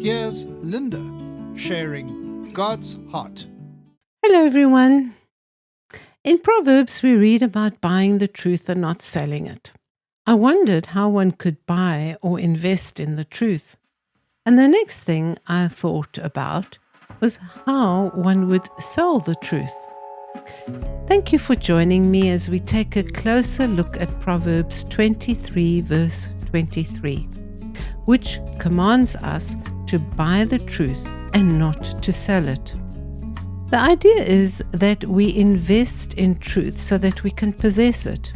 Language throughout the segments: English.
Here's Linda sharing God's heart. Hello, everyone. In Proverbs, we read about buying the truth and not selling it. I wondered how one could buy or invest in the truth. And the next thing I thought about was how one would sell the truth. Thank you for joining me as we take a closer look at Proverbs 23, verse 23, which commands us to buy the truth and not to sell it. The idea is that we invest in truth so that we can possess it.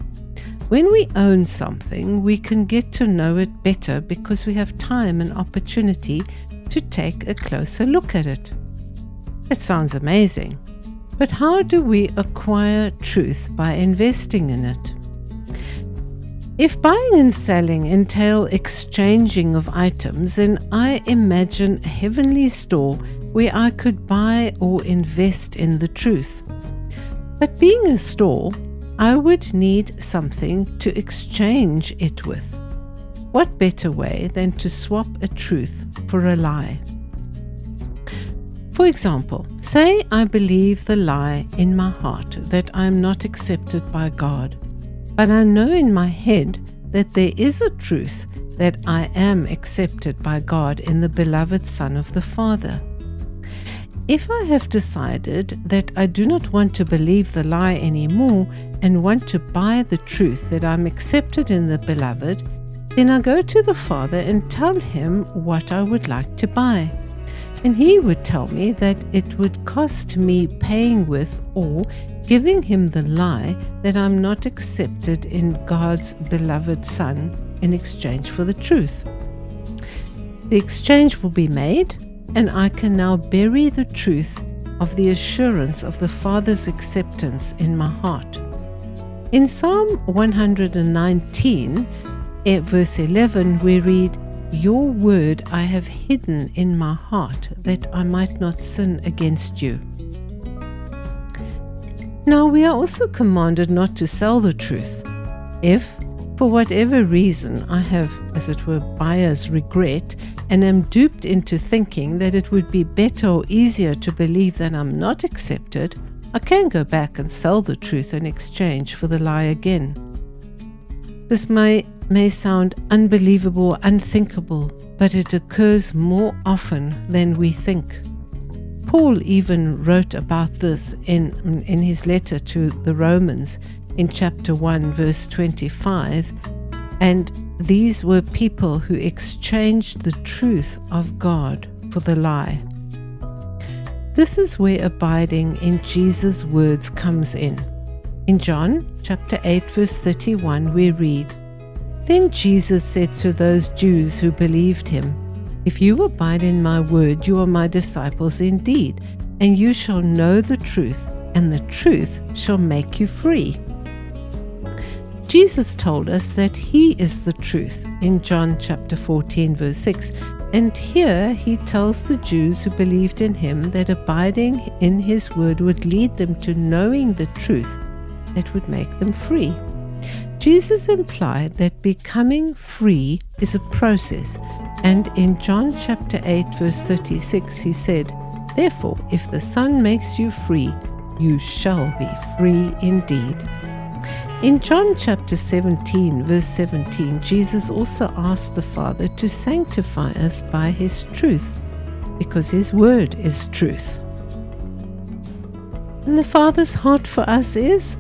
When we own something, we can get to know it better because we have time and opportunity to take a closer look at it. It sounds amazing, but how do we acquire truth by investing in it? If buying and selling entail exchanging of items, then I imagine a heavenly store where I could buy or invest in the truth. But being a store, I would need something to exchange it with. What better way than to swap a truth for a lie? For example, say I believe the lie in my heart that I am not accepted by God, but I know in my head that there is a truth that I am accepted by God in the beloved Son of the Father. If I have decided that I do not want to believe the lie anymore and want to buy the truth that I'm accepted in the Beloved, then I go to the Father and tell him what I would like to buy. And he would tell me that it would cost me paying with or giving him the lie that I'm not accepted in God's beloved Son in exchange for the truth. The exchange will be made, and I can now bury the truth of the assurance of the Father's acceptance in my heart. In Psalm 119, verse 11, we read, "Your word I have hidden in my heart, that I might not sin against you." Now, we are also commanded not to sell the truth. If, for whatever reason, I have, as it were, buyer's regret and am duped into thinking that it would be better or easier to believe that I'm not accepted, I can go back and sell the truth in exchange for the lie again. This may sound unbelievable, unthinkable, but it occurs more often than we think. Paul even wrote about this in his letter to the Romans in chapter 1, verse 25, and these were people who exchanged the truth of God for the lie. This is where abiding in Jesus' words comes in. In John chapter 8, verse 31, we read, "Then Jesus said to those Jews who believed him, 'If you abide in my word, you are my disciples indeed, and you shall know the truth, and the truth shall make you free.'" Jesus told us that he is the truth in John chapter 14, verse 6, and here he tells the Jews who believed in him that abiding in his word would lead them to knowing the truth that would make them free. Jesus implied that becoming free is a process, and in John chapter 8, verse 36, he said, "Therefore, if the Son makes you free, you shall be free indeed." In John chapter 17, verse 17, Jesus also asked the Father to sanctify us by his truth, because his word is truth. And the Father's heart for us is,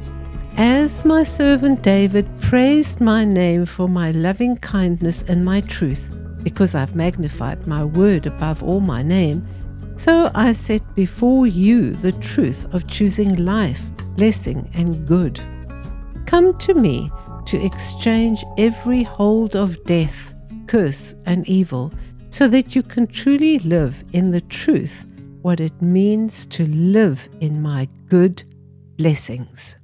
"As my servant David praised my name for my loving kindness and my truth, because I've magnified my word above all my name, so I set before you the truth of choosing life, blessing, and good. Come to me to exchange every hold of death, curse, and evil, so that you can truly live in the truth, what it means to live in my good blessings."